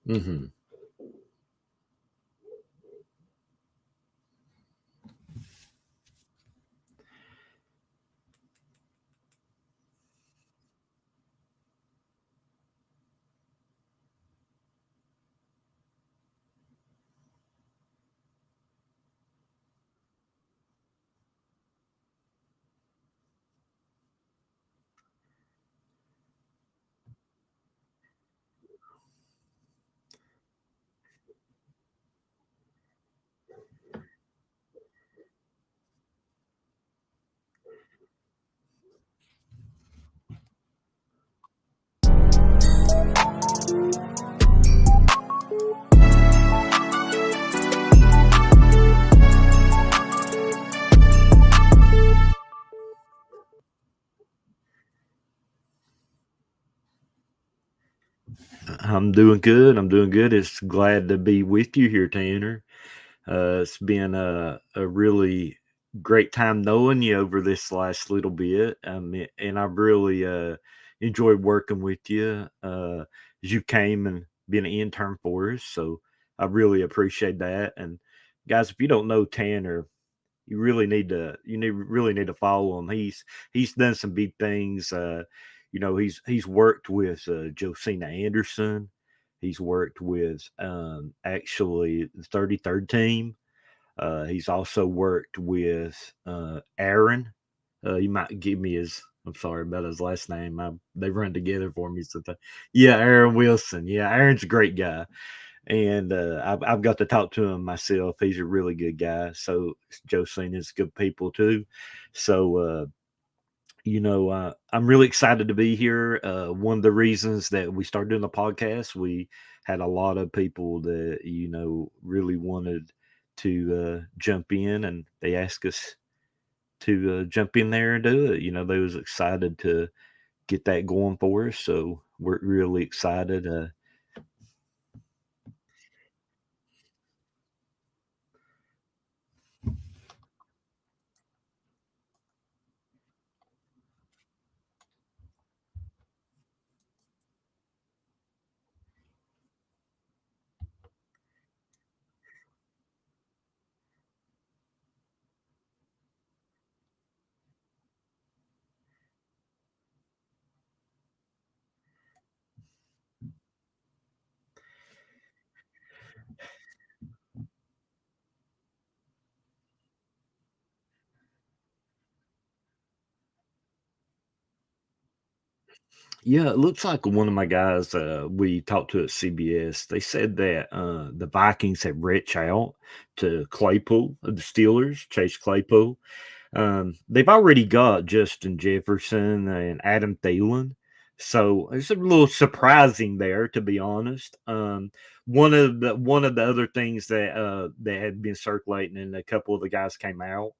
Mhm. I'm doing good. I'm doing good. It's glad to be with you here, Tanner. It's been a really great time knowing you over this last little bit. And I've really enjoyed working with you as you came and been an intern for us. So I really appreciate that. And guys, if you don't know Tanner, really need to follow him. He's done some big things. He's worked with Josina Anderson. He's worked with actually the 33rd team. He's also worked with Aaron. You might give me his. I'm sorry about his last name. They run together for me sometimes. Yeah, Aaron Wilson. Yeah, Aaron's a great guy, and I've got to talk to him myself. He's a really good guy. So Joe is good people too. So I'm really excited to be here. One of the reasons that we started doing the podcast, we had a lot of people that really wanted to jump in, and they asked us to jump in there and do it. They was excited to get that going for us. So we're really excited. Yeah, it looks like one of my guys we talked to at CBS. They said that the Vikings have reached out to Claypool of the Steelers, Chase Claypool. They've already got Justin Jefferson and Adam Thielen, so it's a little surprising there, to be honest. One of the other things that had been circulating, and a couple of the guys came out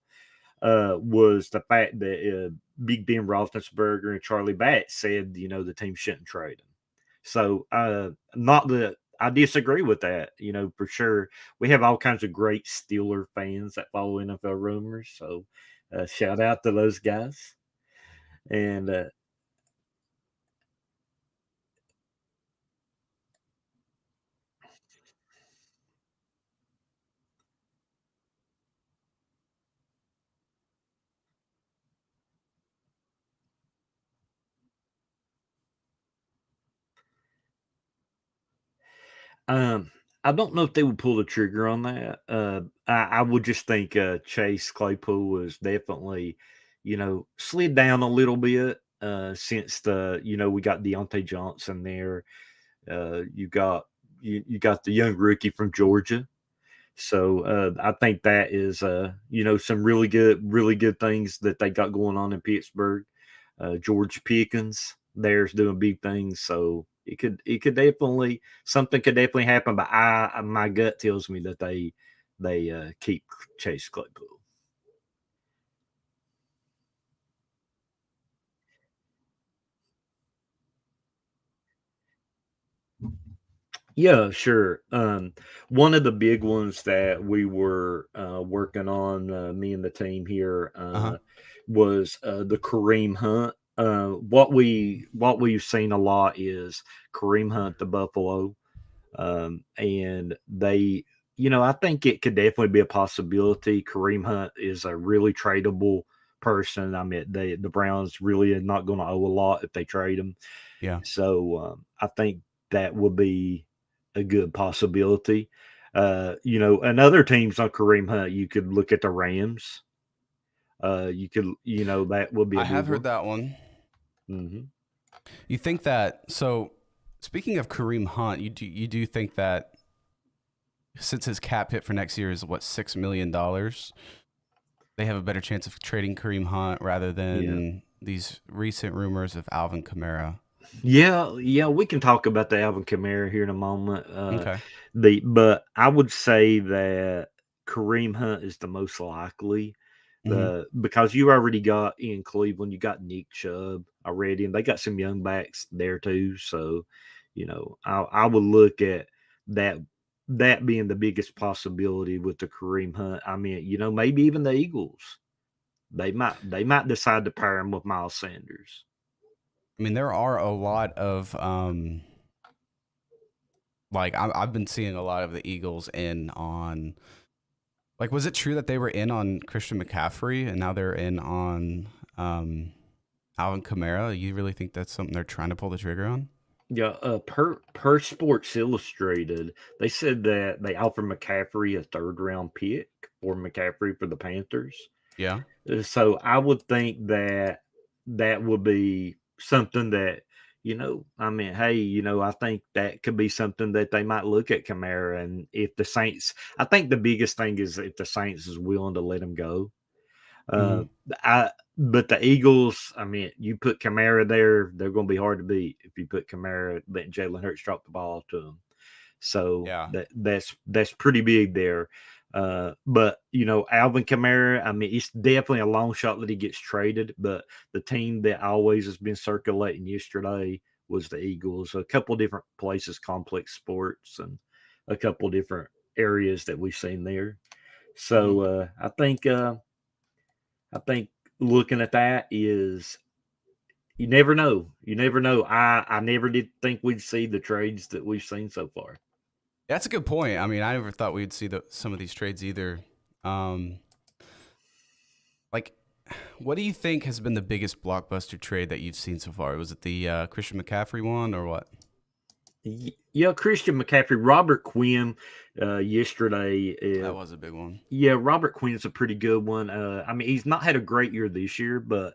was the fact that Big Ben Roethlisberger and Charlie Batch said, the team shouldn't trade him. So, not that I disagree with that, for sure. We have all kinds of great Steeler fans that follow NFL rumors. So, shout out to those guys. And um, I don't know if they would pull the trigger on that. I would just think Chase Claypool was definitely, slid down a little bit since we got Deontay Johnson there. You got the young rookie from Georgia. So I think that is some really good things that they got going on in Pittsburgh. George Pickens there's doing big things, so it could definitely something could definitely happen. But my gut tells me that they keep Chase Claypool. Yeah, sure. One of the big ones that we were working on, me and the team here, Uh-huh. was the Kareem Hunt. What we've seen a lot is Kareem Hunt, the Buffalo. And they, I think it could definitely be a possibility. Kareem Hunt is a really tradable person. I mean, the Browns really are not going to owe a lot if they trade him. Yeah. So I think that would be a good possibility. And other teams on Kareem Hunt, you could look at the Rams. You could, that would be a I good have heard one. that one. Hmm. You think that so speaking of Kareem Hunt, you do think that since his cap hit for next year is what $6 million, they have a better chance of trading Kareem Hunt rather Yeah. than these recent rumors of Alvin Kamara. Yeah, we can talk about the Alvin Kamara here in a moment. Okay. But I would say that Kareem Hunt is the most likely. Mm-hmm. Because you already got in Cleveland, you got Nick Chubb already, and they got some young backs there too. So, I would look at that that being the biggest possibility with the Kareem Hunt. I mean, maybe even the Eagles. They might decide to pair him with Miles Sanders. I mean, there are a lot of like I've been seeing a lot of the Eagles in on like was it true that they were in on Christian McCaffrey and now they're in on Alvin Kamara? You really think that's something they're trying to pull the trigger on? Yeah, per Sports Illustrated, they said that they offered McCaffrey a third round pick for McCaffrey for the Panthers. Yeah. So I would think that that would be something that, I mean, hey, I think that could be something that they might look at Kamara. And if the Saints, I think the biggest thing is if the Saints is willing to let him go. Mm-hmm. Uh, I but the Eagles, I mean, you put Kamara there, they're going to be hard to beat if you put Kamara, letting Jalen Hurts drop the ball to them. So Yeah. that's pretty big there. But Alvin Kamara, I mean, it's definitely a long shot that he gets traded. But the team that always has been circulating yesterday was the Eagles. A couple different places, Complex Sports, and a couple different areas that we've seen there. Mm-hmm. So I think looking at that is you never know. You never know. I never did think we'd see the trades that we've seen so far. That's a good point. I mean, I never thought we'd see some of these trades either. Um, like, what do you think has been the biggest blockbuster trade that you've seen so far? Was it the Christian McCaffrey one or what? Yeah, Christian McCaffrey, Robert Quinn, yesterday. That was a big one. Yeah, Robert Quinn's a pretty good one. I mean, he's not had a great year this year, but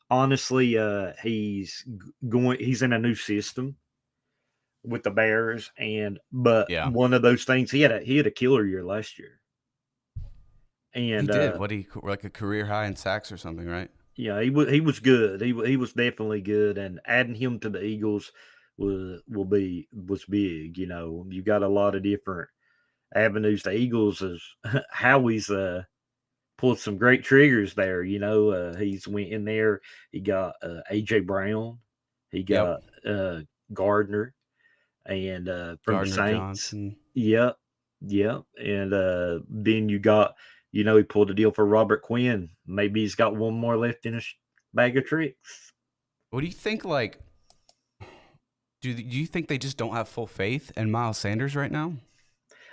honestly, he's in a new system with the Bears, and but Yeah, one of those things he had a killer year last year, he and did. What he like a career high in sacks or something, right? yeah, he was good. He was definitely good, and adding him to the Eagles was big. You got a lot of different avenues. The Eagles is Howie's pulled some great triggers there. He's went in there. He got AJ Brown. He Yep. got Gardner, and from the Gardner Saints. Johnson. Yep, yep. And then you got, he pulled a deal for Robert Quinn. Maybe he's got one more left in his bag of tricks. What do you think? Like, do you think they just don't have full faith in Miles Sanders right now?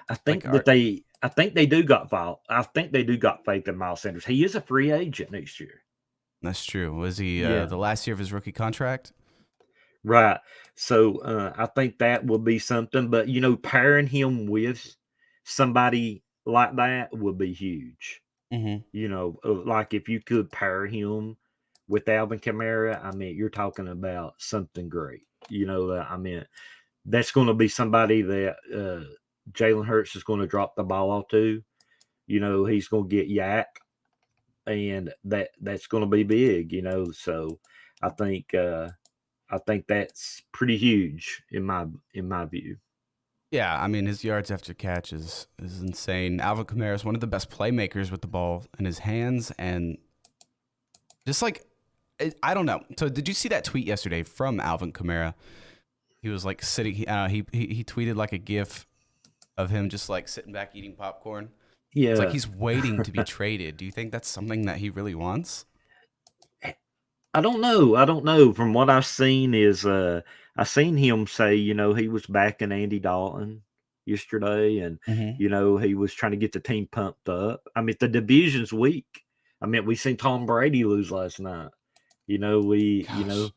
I Like, think that they. I think they do got fault. I think they do got faith in Miles Sanders. He is a free agent next year. that's true. Was he Yeah. the last year of his rookie contract? Right. So I think that will be something. But pairing him with somebody like that would be huge. Mm-hmm. Like if you could pair him with Alvin Kamara, I mean, you're talking about something great. I mean, that's going to be somebody that Jalen Hurts is going to drop the ball off to. He's going to get yak, and that's going to be big. So I think that's pretty huge in my view. Yeah, I mean his yards after catch is insane. Alvin Kamara is one of the best playmakers with the ball in his hands, and just like I don't know. So did you see that tweet yesterday from Alvin Kamara? He was like sitting. He tweeted like a GIF of him just like sitting back eating popcorn. It's like Yeah. he's waiting to be traded. Do you think that's something that he really wants? I don't know. I don't know. From what I've seen is I seen him say, he was backing Andy Dalton yesterday, and Hmm. he was trying to get the team pumped up. I mean, the division's weak. I mean, we seen Tom Brady lose last night. We Gosh,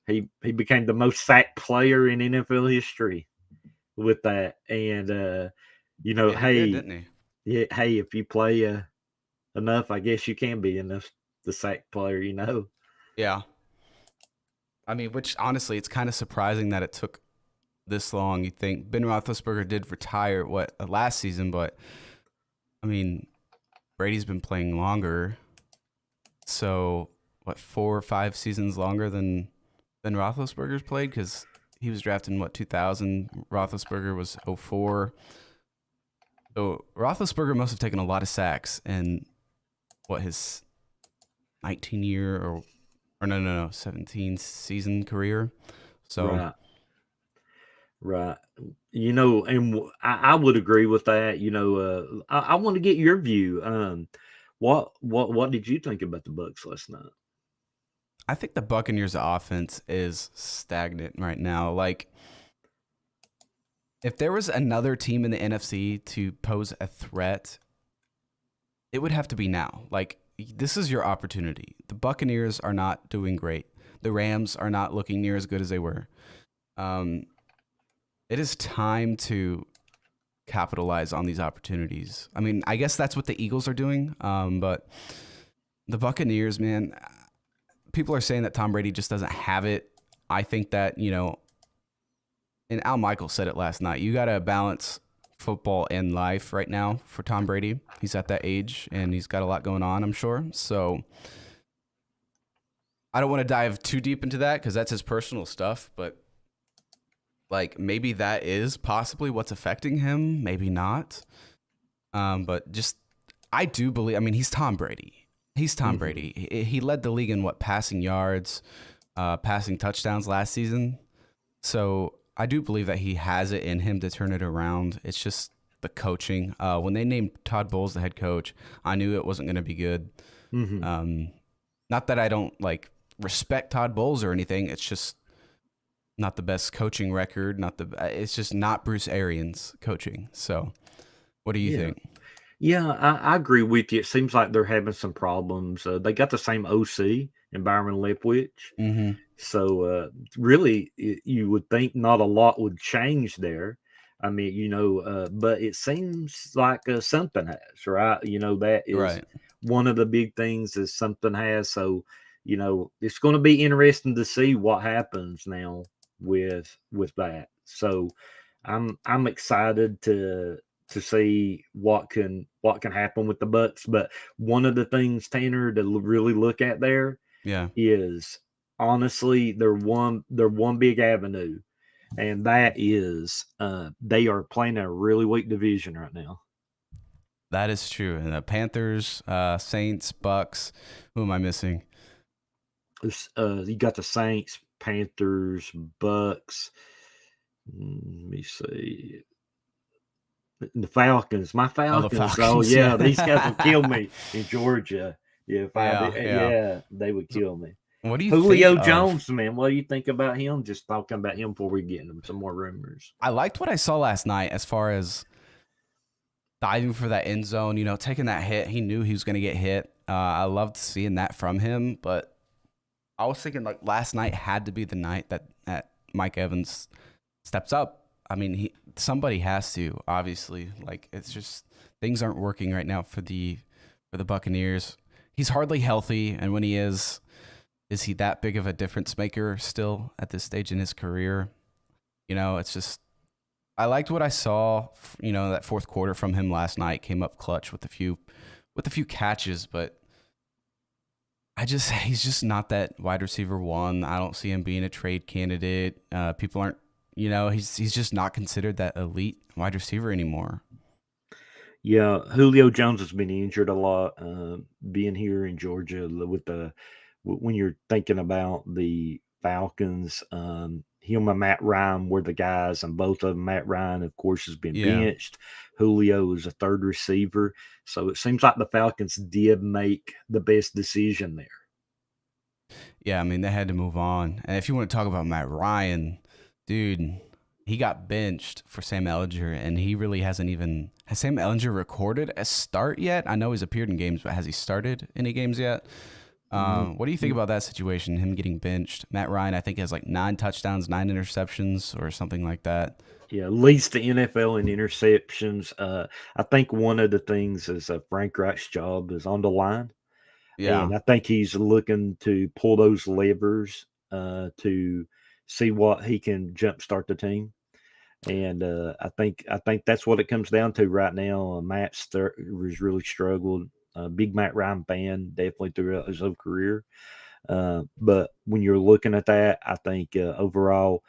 he became the most sacked player in NFL history with that. And yeah, he did, hey, didn't he? yeah, hey, if you play enough, I guess you can be enough the sack player. Yeah. I mean, which honestly, it's kind of surprising that it took this long. You think Ben Roethlisberger did retire last season, but I mean, Brady's been playing longer. So what, 4 or 5 seasons longer than Roethlisberger's played? Because he was drafted in 2000. Roethlisberger was 04. So Roethlisberger must have taken a lot of sacks in his 19 year or no 17 season career. So Right. Right. I would agree with that. I want to get your view. What did you think about the Bucks last night? I think the Buccaneers offense is stagnant right now. Like, if there was another team in the NFC to pose a threat, it would have to be now. Like, this is your opportunity. The Buccaneers are not doing great. The Rams are not looking near as good as they were. Um, it is time to capitalize on these opportunities. I mean, I guess that's what the Eagles are doing. But the Buccaneers, man, people are saying that Tom Brady just doesn't have it. I think that, and Al Michaels said it last night. You got to balance football and life right now for Tom Brady. He's at that age and he's got a lot going on, I'm sure. So I don't want to dive too deep into that because that's his personal stuff, but like maybe that is possibly what's affecting him, maybe not. But just I do believe. I mean, he's Tom Brady. He's Tom Hmm. Brady. He led the league in passing yards, passing touchdowns last season. So I do believe that he has it in him to turn it around. It's just the coaching. When they named Todd Bowles the head coach, I knew it wasn't going to be good. Hmm. Um, Not that I don't like respect Todd Bowles or anything. It's just not the best coaching record. Not the. It's just not Bruce Arians coaching. So, what do you Yeah. think? Yeah, I agree with you. It seems like they're having some problems. They got the same OC in Byron Leftwich. Mm-hmm. So really, you would think not a lot would change there. I mean, but it seems like something has, right? That is Right. one of the big things is something has. So, it's going to be interesting to see what happens now with that. So, I'm excited to see what can happen with the Bucks. But one of the things, Tanner, to really look at there Yeah. is honestly they're one big avenue, and that is they are playing a really weak division right now. That is true. And the Panthers, Saints, Bucks. Who am I missing? You got the Saints, Panthers, Bucks. Let me see. The Falcons. My Oh, the Falcons. Oh Falcons. yeah, these guys will Yeah. kill me in Georgia. Yeah, if I did, Yeah. Yeah. yeah, they would So kill me. what do you think Julio of? Jones, man, what do you think about him? Just talking about him before we get into some more rumors. I liked what I saw last night as far as diving for that end zone, taking that hit. He knew he was going to get hit. I loved seeing that from him, but I was thinking like last night had to be the night that Mike Evans steps up. I mean, somebody has to, obviously. Like it's just things aren't working right now for the Buccaneers. He's hardly healthy, and when he is he that big of a difference maker still at this stage in his career? It's just I liked what I saw. That fourth quarter from him last night came up clutch with a few catches, but he's just not that wide receiver one. I don't see him being a trade candidate. People aren't, he's just not considered that elite wide receiver anymore. Yeah, Julio Jones has been injured a lot. Being here in Georgia with when you're thinking about the Falcons, him and Matt Ryan were the guys, and both of them, Matt Ryan, of course, has been Yeah, benched. Julio is a third receiver, so it seems like the Falcons did make the best decision there. Yeah, I mean they had to move on. And if you want to talk about Matt Ryan, dude, he got benched for Sam Ellinger, and he really hasn't even has Sam Ellinger recorded a start yet? I know he's appeared in games, but has he started any games yet? Mm, What do you think mm, about that situation? Him getting benched. Matt Ryan, I think, has like 9 touchdowns, 9 interceptions, or something like that. yeah, leads the NFL in interceptions. I think one of the things is Frank Reich's job is on the line, Yeah, and I think he's looking to pull those levers to see what he can jumpstart the team. And I think that's what it comes down to right now. Has really struggled. Big Matt Ryan fan, definitely throughout his whole career. But when you're looking at that, I think overall,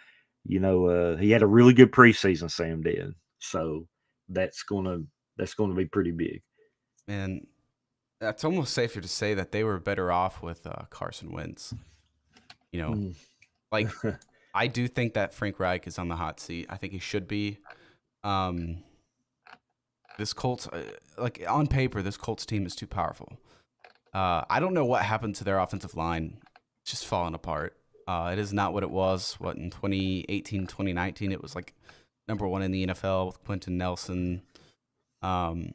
he had a really good preseason. Sam did, so that's gonna that's gonna be pretty big. and it's almost safer to say that they were better off with Carson Wentz. You know, Mm. like I do think that Frank Reich is on the hot seat. I think he should be. Um, this Colts, like on paper, this Colts team is too powerful. I don't know what happened to their offensive line. It's just falling apart. It is not what it was. What in 2018, 2019, it was like number one in the NFL with Quentin Nelson. Um,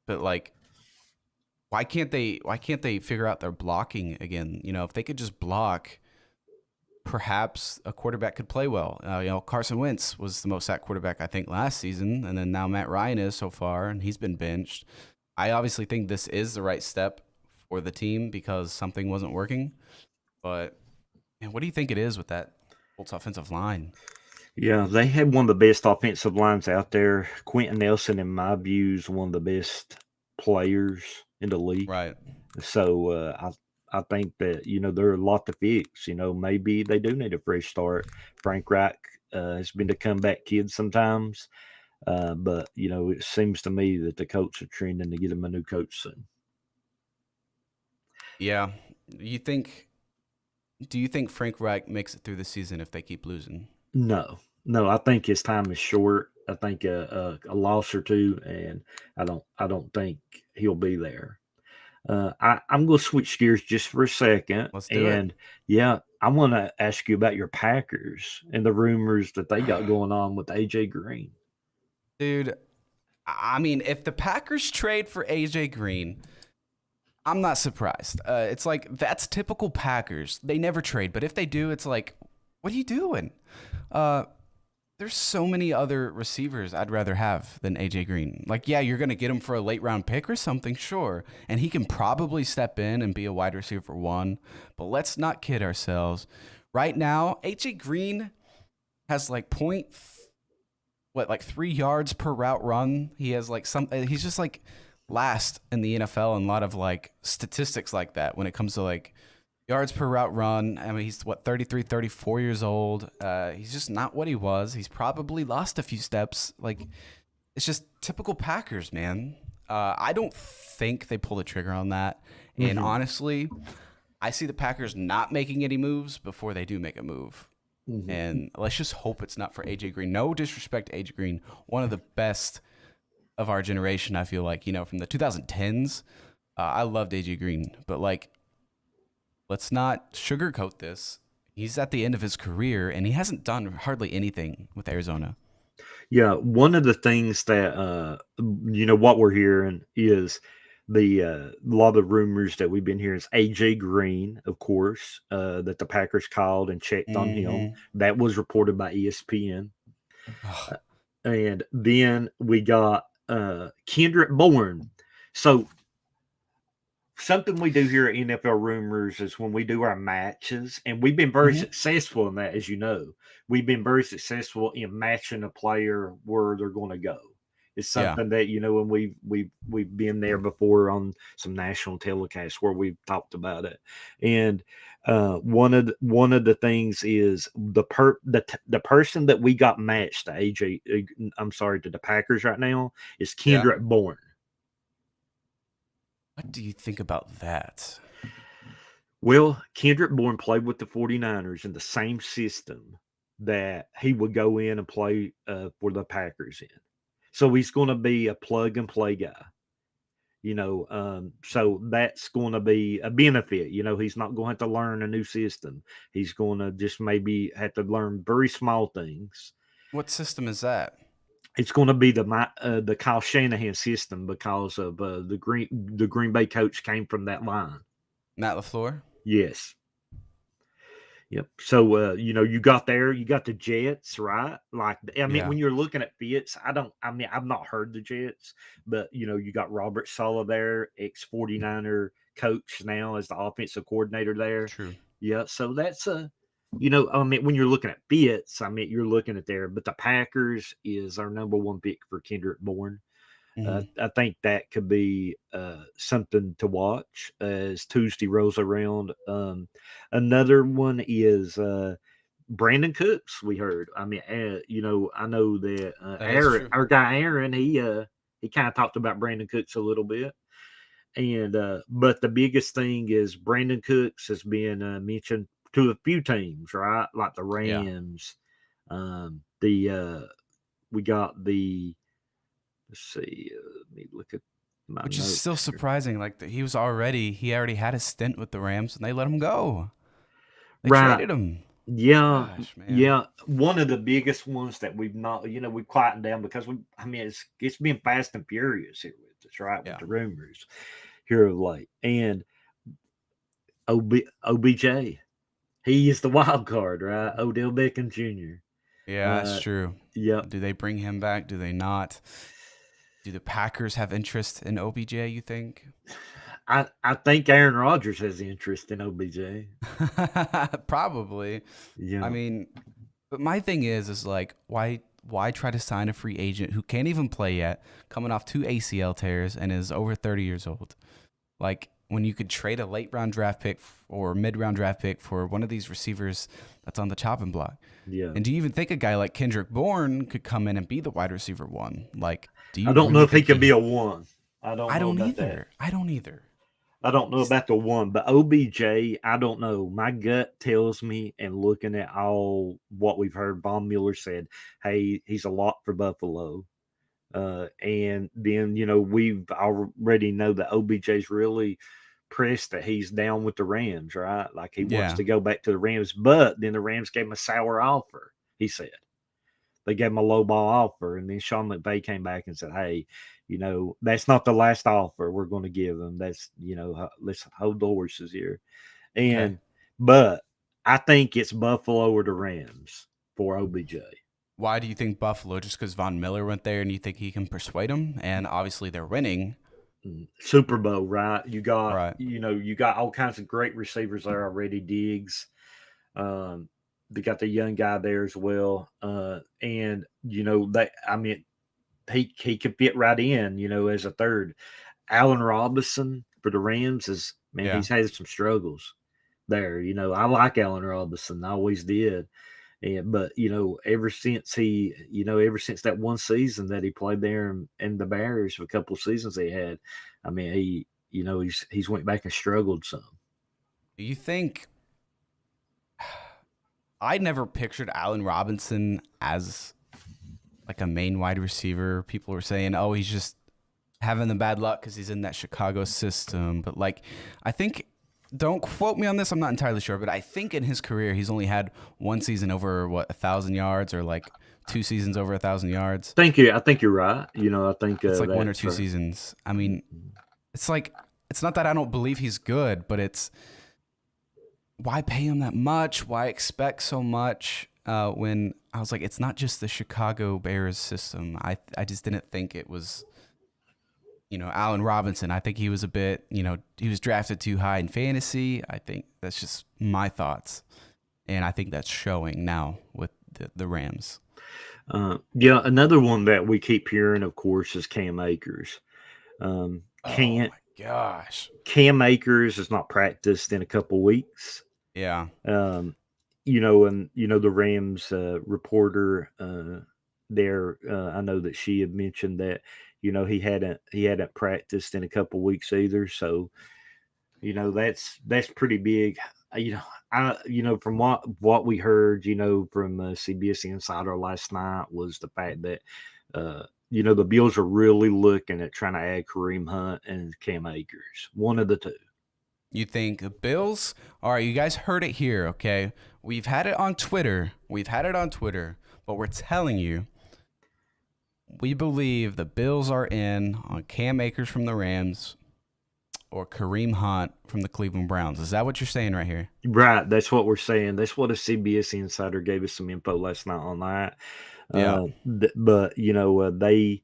but like, why can't they figure out their blocking again? If they could just block, perhaps a quarterback could play well. Carson Wentz was the most sacked quarterback I think last season, and then now Matt Ryan is so far, and he's been benched. I obviously think this is the right step for the team because something wasn't working. But man, what do you think it is with that Colts offensive line? Yeah, they had one of the best offensive lines out there. Quentin Nelson, in my view, is one of the best players in the league. Right. So I think that there are a lot to fix. Maybe they do need a fresh start. Frank Reich has been a comeback kid sometimes, but it seems to me that the Colts are trending to get him a new coach soon. Yeah. You think? Do you think Frank Reich makes it through the season if they keep losing? No, no, I think his time is short. I think a loss or two, and I don't think he'll be there. I'm going to switch gears just for a second, Let's do it, and yeah, I want to ask you about your Packers and the rumors that they got going on with AJ Green. dude. I mean, if the Packers trade for AJ Green, I'm not surprised. It's like that's typical Packers. They never trade, but if they do, it's like, what are you doing? Uh, there's so many other receivers I'd rather have than AJ Green. Like, yeah, you're gonna get him for a late round pick or something, sure, and he can probably step in and be a wide receiver one. But let's not kid ourselves. Right now, AJ Green has like like 3 yards per route run. He has like he's just like last in the NFL in a lot of like statistics like that when it comes to like yards per route run. I mean, he's what 33, 34 years old. He's just not what he was. He's probably lost a few steps. Like it's just typical Packers, man. I don't think they pull the trigger on that. And Hmm. honestly, I see the Packers not making any moves before they do make a move. Hmm. And let's just hope it's not for AJ Green. No disrespect to AJ Green, one of the best of our generation. I feel like from the 2010s. I loved AJ Green, but like let's not sugarcoat this. He's at the end of his career, and he hasn't done hardly anything with Arizona. Yeah, one of the things that what we're hearing is a lot of the rumors that we've been hearing is AJ Green, of course, that the Packers called and checked on him. Mm-hmm. That was reported by ESPN. And then we got Kendrick Bourne. So something we do here at NFL Rumors is when we do our matches, and we've been very Mm-hmm. successful in that, as you know. We've been very successful in matching a player where they're going to go. It's Yeah, something that and we've been there before on some national telecasts where we've talked about it. And one of the things is the person that we got matched to AJ. I'm sorry, to the Packers right now is yeah. Kendrick Bourne. What do you think about that? Well, Kendrick Bourne played with the 49ers in the same system that he would go in and play for the Packers in. So he's going to be a plug and play guy. So that's going to be a benefit. He's not going to have to learn a new system. He's going to just maybe have to learn very small things. What system is that? It's going to be the Kyle Shanahan system because of the Green Bay coach came from that line. Matt LaFleur? Yes. Yep. So you got the Jets, right? Like, I mean, Yeah, when you're looking at Fitz, I've not heard the Jets, but you got Robert Sala there, ex 49er coach now as the offensive coordinator there. true. Yeah, so that's I mean, when you're looking at Fitz, I mean, you're looking at there, but the Packers is our number one pick for Kendrick Bourne. Hmm. I think that could be something to watch as Tuesday rolls around. Another one is Brandon Cooks. We heard. I mean, I know that That is Aaron, true. our guy Aaron, he kind of talked about Brandon Cooks a little bit. And but the biggest thing is Brandon Cooks has been mentioned to a few teams, right? Like the Yeah. Rams. The We got the Let's see. Let me look at my Which is notes still here. surprising. Like he already had a stint with the Rams and they let him go. They Right. traded him. Yeah. Gosh, man. Yeah. One of the biggest ones that we've not, we've quietened down because I mean, it's been fast and furious here with us, right? With Yeah. the rumors here of late. And OBJ, he is the wild card, right? Odell Beckham Jr. Yeah, that's Uh, true. yep. Do they bring him back? Do they not? Do the Packers have interest in OBJ, you think? I think Aaron Rodgers has interest in OBJ. Probably. I Yeah. mean, but my thing is like why try to sign a free agent who can't even play yet, coming off 2 ACL tears and is over 30 years old? Like when you could trade a late round draft pick or mid round draft pick for one of these receivers that's on the chopping block. Yeah. And do you even think a guy like Kendrick Bourne could come in and be the wide receiver one? Like, do I you don't know really if he think could be he? a one. I don't I know don't about that. either. I don't either. I don't know He's about the one, but OBJ, I don't know. My gut tells me, and looking at all what we've heard, Von Miller said, hey, he's a lot for Buffalo. And then, we've already know that OBJ's really pressed that he's down with the Rams, right? Like he wants yeah. to go back to the Rams, but then the Rams gave him a sour offer, he said. They gave him a low ball offer, and then Sean McVay came back and said, "Hey, that's not the last offer we're going to give him. That's let's hold the horses here." Okay. And but I think it's Buffalo or the Rams for OBJ. Why do you think Buffalo? Just because Von Miller went there and you think he can persuade him? And obviously they're winning. Super Bowl, right? You got Right. you got all kinds of great receivers there already. Diggs, um, they got the young guy there as well, and they. I mean, he could fit right in, as a third. Allen Robinson for the Rams is man, Yeah. he's had some struggles there. I like Allen Robinson, I always did. And but ever since that one season that he played there in the Bears, a couple of seasons they had, I mean he's went back and struggled some. Do you think I never pictured Allen Robinson as like a main wide receiver? People were saying, oh, he's just having the bad luck because he's in that Chicago system. But like, I think, don't quote me on this, I'm not entirely sure, but I think in his career, he's only had one season over 1,000 yards or like 2 seasons over 1,000 yards. I think you're right. I think It's like one or that's two right. seasons. I mean, it's like, it's not that I don't believe he's good, but it's why pay him that much? Why expect so much? When I was like, it's not just the Chicago Bears system. I just didn't think it was, Allen Robinson. I think he was a bit, he was drafted too high in fantasy. I think that's just my thoughts. And I think that's showing now with the Rams. Yeah, another one that we keep hearing, of course, is Cam Akers. Um, Oh can't my gosh. Cam Akers has not practiced in a couple weeks. Yeah. Um, and the Rams reporter there, I know that she had mentioned that he hadn't practiced in a couple weeks either. So that's pretty big. From what we heard, from CBS Insider last night was the fact that The Bills are really looking at trying to add Kareem Hunt and Cam Akers. One of the two. You think the Bills? All right, you guys heard it here, okay? We've had it on Twitter. But we're telling you, we believe the Bills are in on Cam Akers from the Rams or Kareem Hunt from the Cleveland Browns. Is that what you're saying right here? Right, that's what we're saying. That's what a CBS insider gave us some info last night on that. Yeah. But they've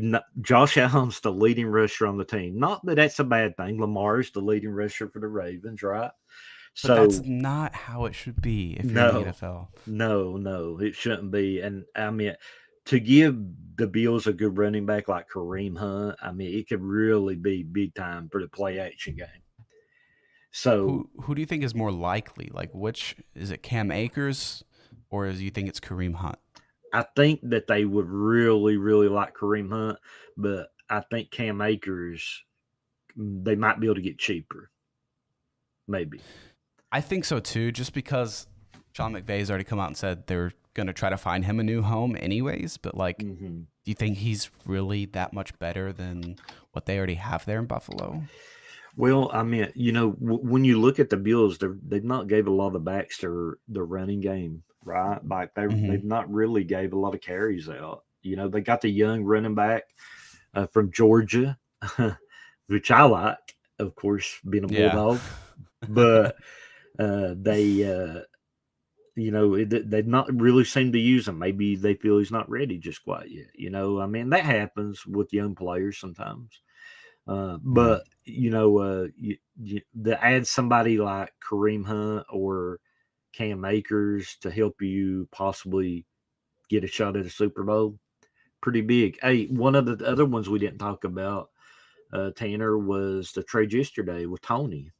not, Josh Allen's the leading rusher on the team. Not that that's a bad thing. Lamar's the leading rusher for the Ravens, right? But that's So not how it should be if you're in the no, NFL. no, it shouldn't be. And I mean, to give the Bills a good running back like Kareem Hunt, I mean, it could really be big time for the play action game. So Who do you think is more likely? Like, which is it, Cam Akers, or do you think it's Kareem Hunt? I think that they would really, really like Kareem Hunt, but I think Cam Akers, they might be able to get cheaper, maybe. I think so too, just because Sean McVay's already come out and said they're gonna try to find him a new home anyways. But like, Hmm. do you think he's really that much better than what they already have there in Buffalo? Well, I mean, when you look at the Bills, they've not gave a lot of the backs to the running game, right? Like Mm-hmm. they've not really gave a lot of carries out. They got the young running back from Georgia, which I like, of course, being a Yeah. Bulldog. But they, they've not really seemed to use him. Maybe they feel he's not ready just quite yet. I mean, that happens with young players sometimes. Yeah. But to add somebody like Kareem Hunt or Cam Akers to help you possibly get a shot at a Super Bowl, pretty big. Hey, one of the other ones we didn't talk about, Tanner, was the trade yesterday with Tony.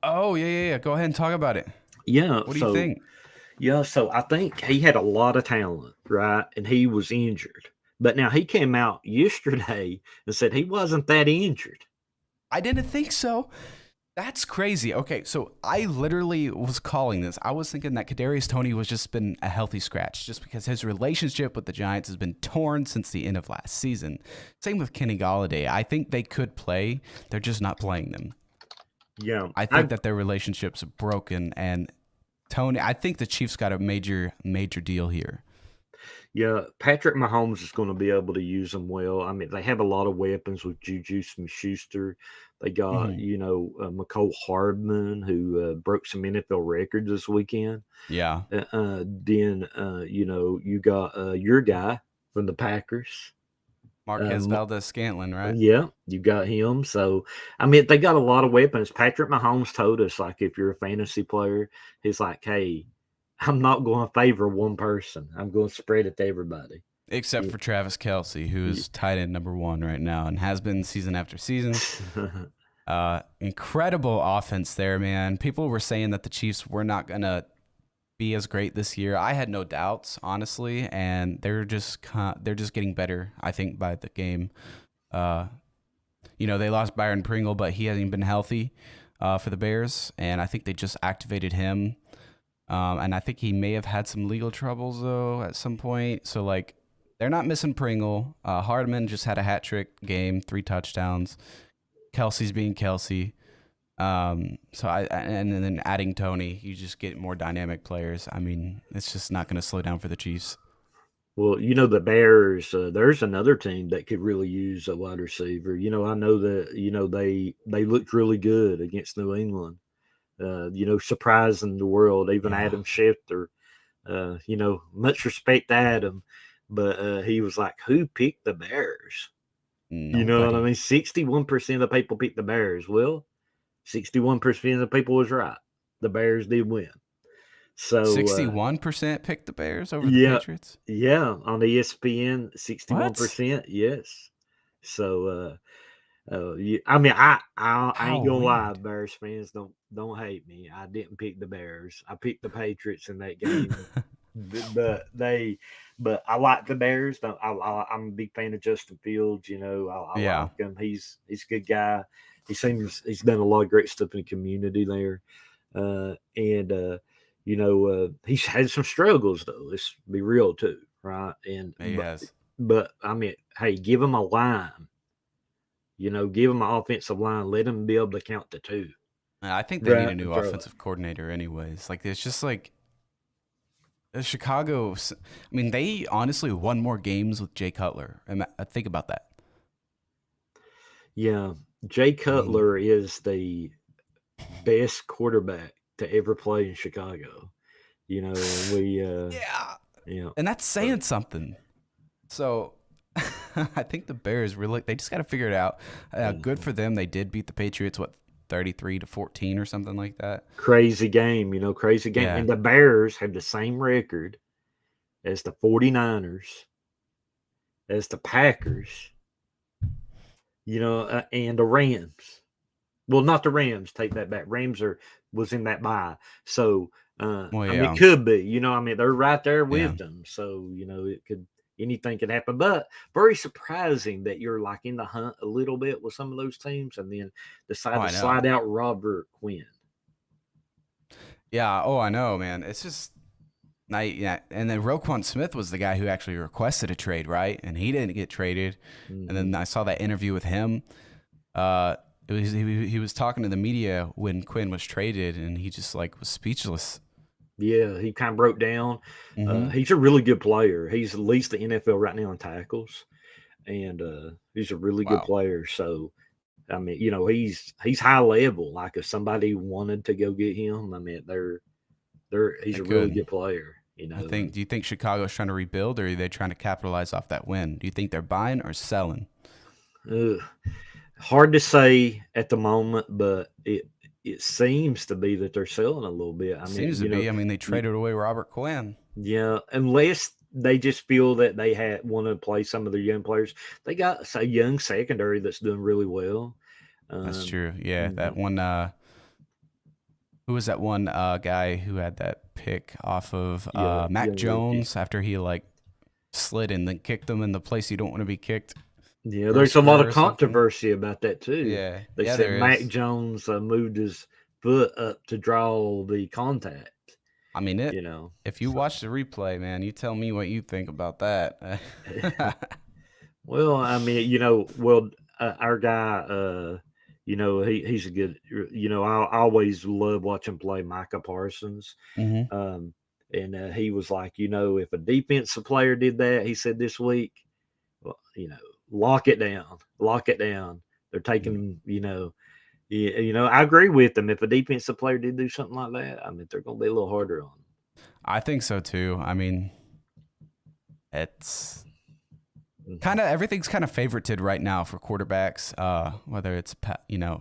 Oh yeah. Go ahead and talk about it. Yeah, What do you so think? I think he had a lot of talent, right? And he was injured. But now he came out yesterday and said he wasn't that injured. I didn't think so. That's crazy. Okay, so I literally was calling this. I was thinking that Kadarius Toney was just been a healthy scratch, just because his relationship with the Giants has been torn since the end of last season. Same with Kenny Galladay. I think they could play. They're just not playing them. Yeah, I think that their relationship's broken, and Tony. I think the Chiefs got a major deal here. Yeah, Patrick Mahomes is going to be able to use them well. I mean, they have a lot of weapons with Juju Smith-Schuster. They got, Hmm. McCole Hardman, who broke some NFL records this weekend. Yeah, Then, you got your guy from the Packers. Marquez Um, Valdez Scantling, right? yeah, you got him. So, I mean, they got a lot of weapons. Patrick Mahomes told us, like, if you're a fantasy player, he's like, hey, I'm not going to favor one person. I'm going to spread it to everybody. Except for Travis Kelsey, who Yeah. is tight end number one right now and has been season after season. Incredible offense there, man. People were saying that the Chiefs were not gonna be as great this year. I had no doubts, honestly, and they're just getting better. I think by the game. Uh, they lost Byron Pringle, but he hasn't been healthy for the Bears, and I think they just activated him. And I think he may have had some legal troubles though at some point. So like, they're not missing Pringle. Hardman just had a hat trick game, 3 touchdowns. Kelsey's being Kelsey. So and then adding Tony, you just get more dynamic players. I mean, it's just not going to slow down for the Chiefs. Well, the Bears, there's another team that could really use a wide receiver. I know that, they looked really good against New England, surprising the world. Even Yeah, Adam Schefter, much respect to Adam, but he was like, who picked the Bears? You know what I nobody. mean? 61% of the people picked the Bears. Well, 61% of the people was right. The Bears did win. So, 61% picked the Bears over the yeah, Patriots. yeah, on ESPN, What? 61%, yes. So, I mean, I How ain't gonna lie, weird. Bears fans, don't hate me. I didn't pick the Bears. I picked the Patriots in that game, but I like the Bears. I'm a big fan of Justin Fields. I Yeah. like him. He's a good guy. He's done a lot of great stuff in the community there, and He's had some struggles though. Let's be real too, right? And He has. but I mean, hey, give him a line. Give him an offensive line. Let him be able to count to two. I think they need Right, a new throw it. offensive coordinator, anyways. Like it's just like Chicago. I mean, they honestly won more games with Jay Cutler. Think about that. Yeah, Jay I mean, Cutler is the best quarterback to ever play in Chicago. And we, yeah, you know, and that's so saying something. So I think the Bears really they just got to figure it out. Good mhm. for them. They did beat the Patriots 33-14 or something like that. Crazy game, crazy game. Yeah. And the Bears have the same record as the 49ers, as the Packers, and the Rams. Well, not the Rams. Take that back. Rams was in that bye. So Well, I mean, it yeah. could be. I mean, they're right there Yeah. with them. So it could anything could happen. But very surprising that you're like in the hunt a little bit with some of those teams, and then Oh, decide to I slide know. out Robert Quinn. Yeah. Oh, I know, man. It's just yeah. And then Roquan Smith was the guy who actually requested a trade, right? And he didn't get traded. And Hmm. then I saw that interview with him. Uh, he was talking to the media when Quinn was traded, and he just like was speechless. Yeah, he kind of broke down. Mm-hmm. He's a really good player. He's at least the NFL right now in tackles, and he's a really good Wow. player. So I mean, he's high level. Like if somebody wanted to go get him, I mean, he's They a really could. good player. I think. Do you think Chicago's trying to rebuild, or are they trying to capitalize off that win? Do you think they're buying or selling? Ugh, hard to say at the moment, but it seems to be that they're selling a little bit. I mean, Seems to be. I mean, they y- traded away Robert Quinn. yeah, unless they just feel that they had want to play some of their young players. They got a young secondary that's doing really well. That's Um, true. Yeah, that mhm. one. Who was that one guy who had that pick off of Yeah, Mac young rookie. Jones after he like slid and then kicked them in the place you don't want to be kicked Yeah, for a there's a lot score of or something? controversy about that too. Yeah, They yeah, said there Mac is. Jones moved his foot up to draw the contact. I mean it. You know, If you so watch the replay, man, you tell me what you think about that. well, I mean, our guy, he's a good. I always love watching play Micah Parsons. hmm Um, and he was like, if a defensive player did that, he said this week, well, lock it down. They're taking, I agree with them. If a defensive player did do something like that, I mean, they're going to be a little harder on I think so too. I mean, it's them. kind of everything's kind of favorited right now for quarterbacks. Whether it's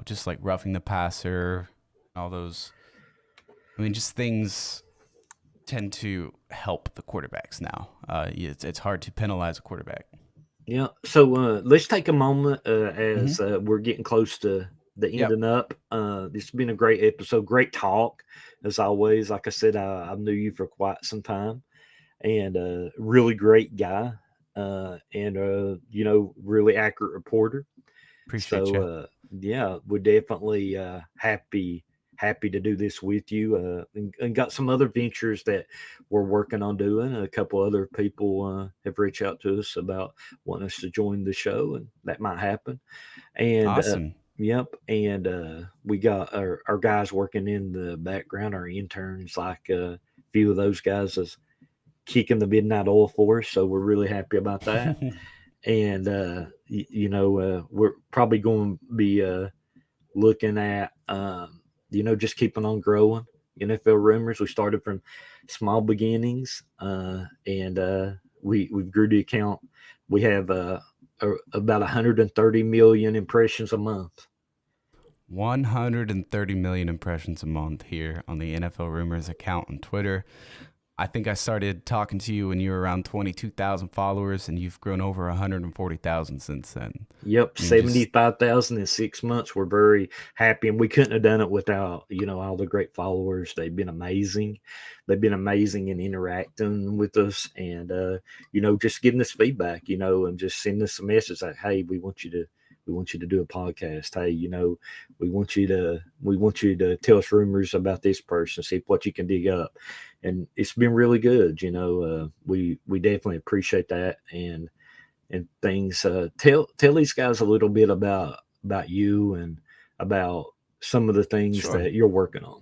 just like roughing the passer, all those. I mean, just things tend to help the quarterbacks now. It's hard to penalize a quarterback. Yeah. So let's take a moment hmm as we're getting close to the Yep. ending up. This has been a great episode, great talk as always. Like I said, I knew you for quite some time, and really great guy, and really accurate reporter. Appreciate So you. yeah, we're definitely happy to do this with you, and got some other ventures that we're working on doing. A couple other people have reached out to us about wanting us to join the show, and that might happen. And Awesome. yep, and we got our guys working in the background, our interns, like a few of those guys is kicking the midnight oil for us, so we're really happy about that. And we're probably going to be looking at just keeping on growing. NFL rumors. We started from small beginnings, and we grew the account. We have about 130 million impressions a month. 130 million impressions a month here on the NFL Rumors account on Twitter. I think I started talking to you when you were around 22,000 followers, and you've grown over 140,000 since then. Yep, I mean, just 75,000 in 6 months. We're very happy, and we couldn't have done it without all the great followers. They've been amazing. They've been amazing in interacting with us, and just giving us feedback. And just sending us a message like, "Hey, We want you to do a podcast. Hey, we want you to tell us rumors about this person, see what you can dig up, and it's been really good. We definitely appreciate that and things. Tell these guys a little bit about you and about some of the things Sure. that you're working on.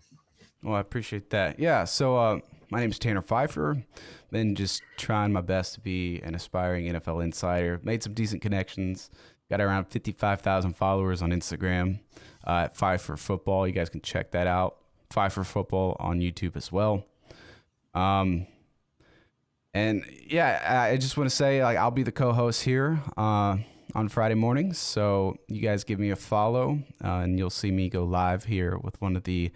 Well, I appreciate that. Yeah. So, my name is Tanner Phifer. Been just trying my best to be an aspiring NFL insider. Made some decent connections. Got around 55,000 followers on Instagram at Phifer Football. You guys can check that out. Phifer Football on YouTube as well. Um, and yeah, I just want to say, like, I'll be the co-host here on Friday mornings. So you guys give me a follow, and you'll see me go live here with one of the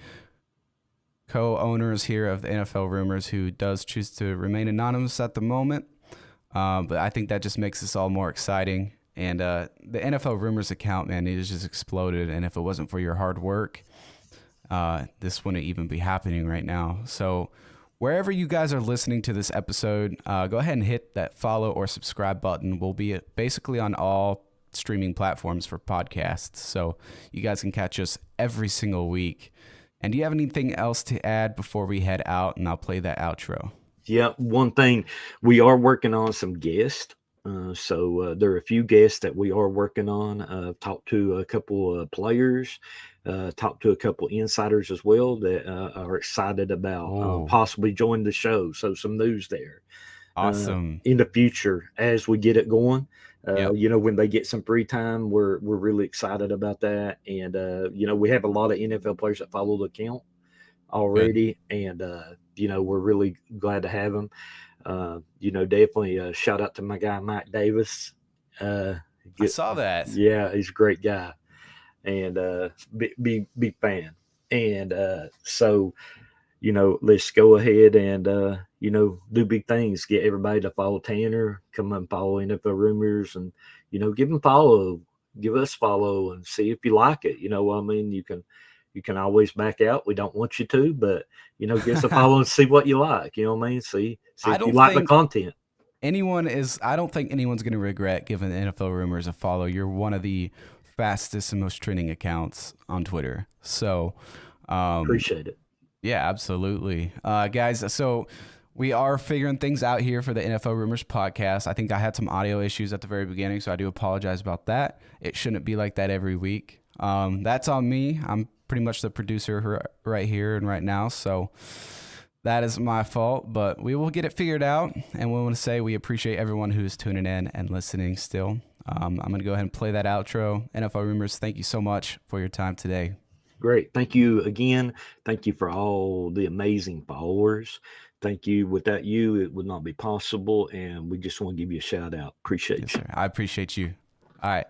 co-owners here of the NFL Rumors, who does choose to remain anonymous at the moment. But I think that just makes this all more exciting. And the NFL Rumors account, man, it has just exploded. And if it wasn't for your hard work, this wouldn't even be happening right now. So wherever you guys are listening to this episode, go ahead and hit that follow or subscribe button. We'll be basically on all streaming platforms for podcasts. So you guys can catch us every single week. And do you have anything else to add before we head out? And I'll play that outro. Yeah, one thing, we are working on some guests. So there are a few guests that we are working on. Talked to a couple of players, talked to a couple insiders as well that are excited about Oh, possibly joining the show. So some news there awesome. in the future as we get it going. Yep, When they get some free time, we're really excited about that. And we have a lot of NFL players that follow the account good. already, and we're really glad to have him. Definitely shout out to my guy Mike Davis. Uh, I get, saw that. yeah, he's a great guy, and big fan. And so let's go ahead and do big things. Get everybody to follow Tanner. Come and follow NFL Rumors, and give them follow. Give us follow and see if you like it. What I mean, you can always back out. We don't want you to, but give us a follow and see what you like. You know what I mean? See I if you don't like the think content. I don't think anyone's going to regret giving the NFL Rumors a follow. You're one of the fastest and most trending accounts on Twitter. So, um, Appreciate it. yeah, absolutely. Guys, so we are figuring things out here for the NFL Rumors podcast. I think I had some audio issues at the very beginning, so I do apologize about that. It shouldn't be like that every week. That's on me. I'm pretty much the producer right here and right now, so that is my fault, but we will get it figured out. And we want to say we appreciate everyone who's tuning in and listening still. I'm going to go ahead and play that outro. NFL Rumors, thank you so much for your time today. Great. Thank you again. Thank you for all the amazing followers. Thank you. Without you, it would not be possible. And we just want to give you a shout out. Yes, Appreciate you. sir. I appreciate you. All right.